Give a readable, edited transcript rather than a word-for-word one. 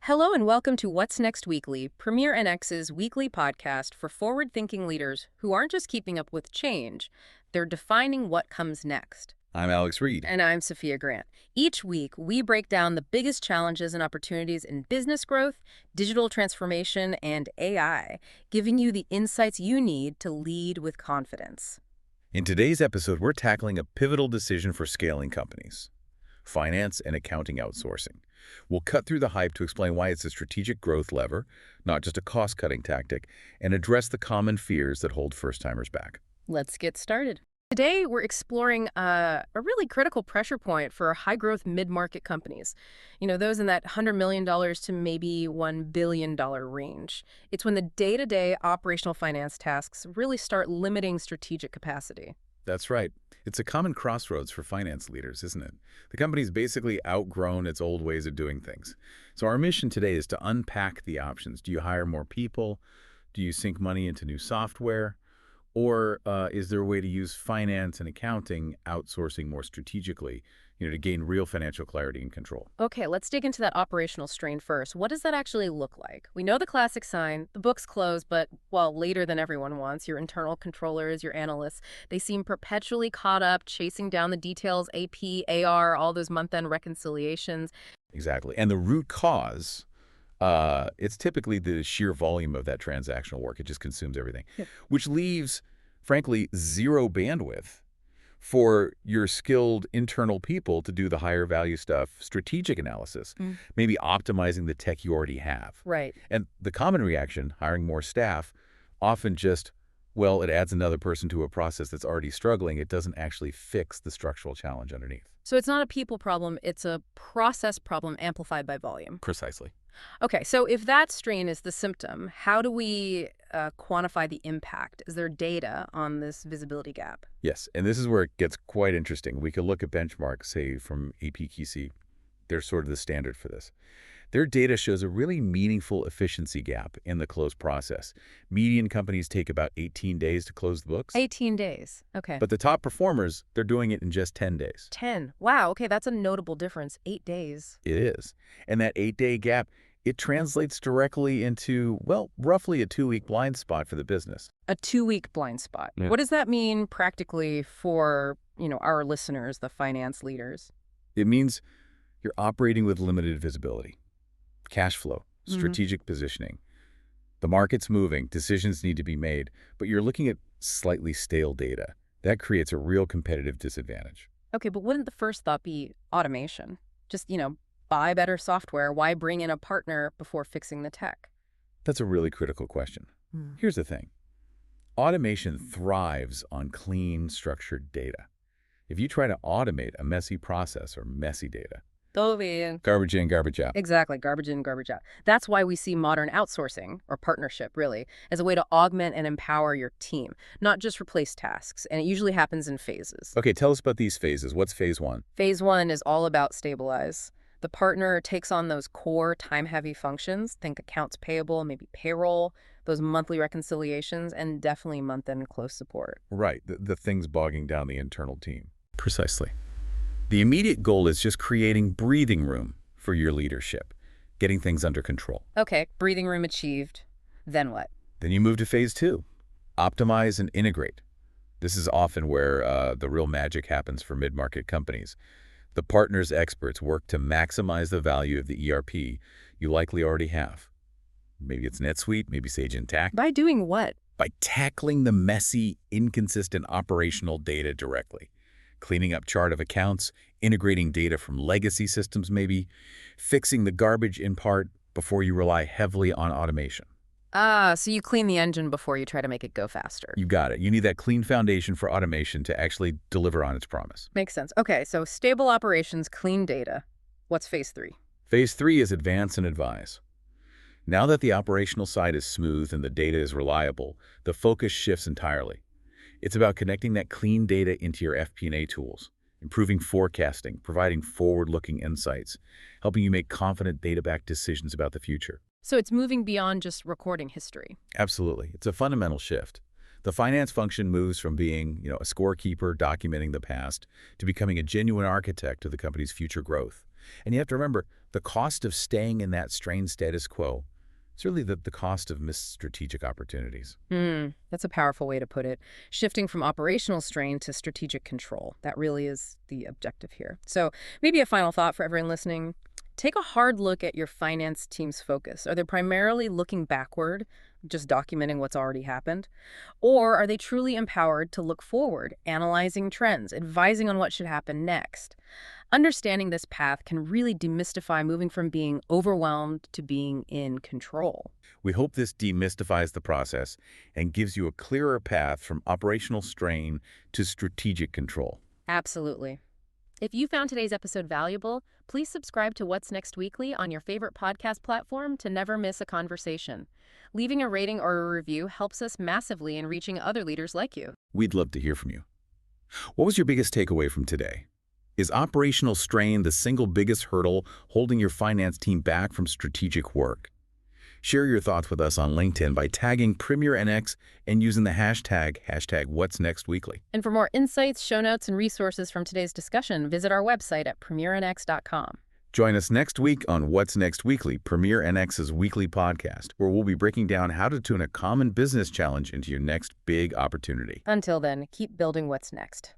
Hello and welcome to What's Next Weekly, Premier NX's weekly podcast for forward-thinking leaders who aren't just keeping up with change, they're defining what comes next. I'm Alex Reed. And I'm Sophia Grant. Each week, we break down the biggest challenges and opportunities in business growth, digital transformation, and AI, giving you the insights you need to lead with confidence. In today's episode, we're tackling a pivotal decision for scaling companies: finance and accounting outsourcing. We'll cut through the hype to explain why it's a strategic growth lever, not just a cost-cutting tactic, and address the common fears that hold first-timers back. Let's get started. Today, we're exploring a really critical pressure point for high-growth mid-market companies. You know, those in that $100 million to maybe $1 billion range. It's when the day-to-day operational finance tasks really start limiting strategic capacity. That's right. It's a common crossroads for finance leaders, isn't it? The company's basically outgrown its old ways of doing things. So our mission today is to unpack the options. Do you hire more people? Do you sink money into new software? Or is there a way to use finance and accounting outsourcing more strategically, to gain real financial clarity and control? Okay, let's dig into that operational strain first. What does that actually look like? We know the classic sign, the book's closed, but, well, later than everyone wants. Your internal controllers, your analysts, they seem perpetually caught up, chasing down the details, AP, AR, all those month-end reconciliations. Exactly. And the root cause, it's typically the sheer volume of that transactional work. It just consumes everything, which leaves, frankly, zero bandwidth for your skilled internal people to do the higher value stuff, strategic analysis, maybe optimizing the tech you already have. Right. And the common reaction, hiring more staff, often just, well, it adds another person to a process that's already struggling. It doesn't actually fix the structural challenge underneath. So it's not a people problem, it's a process problem amplified by volume. Precisely. Okay, so if that strain is the symptom, how do we quantify the impact? Is there data on this visibility gap? Yes, and this is where it gets quite interesting. We could look at benchmarks, say, from APQC. They're sort of the standard for this. Their data shows a really meaningful efficiency gap in the close process. Median companies take about 18 days to close the books. 18 days. Okay. But the top performers, they're doing it in just 10 days. 10. Wow. Okay, that's a notable difference. 8 days. It is. And that 8-day gap, it translates directly into, well, roughly a 2-week blind spot for the business. A 2-week blind spot. Yeah. What does that mean practically for, our listeners, the finance leaders? It means you're operating with limited visibility. Cash flow, strategic positioning. The market's moving, decisions need to be made, but you're looking at slightly stale data. That creates a real competitive disadvantage. Okay, but wouldn't the first thought be automation? Just, buy better software. Why bring in a partner before fixing the tech? That's a really critical question. Here's the thing. Automation thrives on clean, structured data. If you try to automate a messy process or messy data, garbage in, garbage out. Exactly. Garbage in, garbage out. That's why we see modern outsourcing, or partnership, really, as a way to augment and empower your team, not just replace tasks. And it usually happens in phases. Okay, tell us about these phases. What's phase one? Phase one is all about stabilize. The partner takes on those core time-heavy functions. Think accounts payable, maybe payroll, those monthly reconciliations, and definitely month-end close support. Right, the things bogging down the internal team. Precisely. The immediate goal is just creating breathing room for your leadership, getting things under control. Okay, breathing room achieved. Then what? Then you move to phase two, optimize and integrate. This is often where the real magic happens for mid-market companies. The partner's experts work to maximize the value of the ERP you likely already have. Maybe it's NetSuite, maybe Sage Intacct. By doing what? By tackling the messy, inconsistent operational data directly. Cleaning up chart of accounts, integrating data from legacy systems maybe, fixing the garbage in part before you rely heavily on automation. So you clean the engine before you try to make it go faster. You got it. You need that clean foundation for automation to actually deliver on its promise. Makes sense. Okay, so stable operations, clean data. What's phase three? Phase three is advance and advise. Now that the operational side is smooth and the data is reliable, the focus shifts entirely. It's about connecting that clean data into your FP&A tools, improving forecasting, providing forward-looking insights, helping you make confident data-backed decisions about the future. So it's moving beyond just recording history. Absolutely. It's a fundamental shift. The finance function moves from being, a scorekeeper documenting the past to becoming a genuine architect of the company's future growth. And you have to remember, the cost of staying in that strained status quo is really the cost of missed strategic opportunities. That's a powerful way to put it. Shifting from operational strain to strategic control. That really is the objective here. So maybe a final thought for everyone listening. Take a hard look at your finance team's focus. Are they primarily looking backward, just documenting what's already happened? Or are they truly empowered to look forward, analyzing trends, advising on what should happen next? Understanding this path can really demystify moving from being overwhelmed to being in control. We hope this demystifies the process and gives you a clearer path from operational strain to strategic control. Absolutely. If you found today's episode valuable, please subscribe to What's Next Weekly on your favorite podcast platform to never miss a conversation. Leaving a rating or a review helps us massively in reaching other leaders like you. We'd love to hear from you. What was your biggest takeaway from today? Is operational strain the single biggest hurdle holding your finance team back from strategic work? Share your thoughts with us on LinkedIn by tagging PremierNX and using the hashtag #What'sNextWeekly. And for more insights, show notes, and resources from today's discussion, visit our website at premiernx.com. Join us next week on What's Next Weekly, PremierNX's weekly podcast, where we'll be breaking down how to turn a common business challenge into your next big opportunity. Until then, keep building what's next.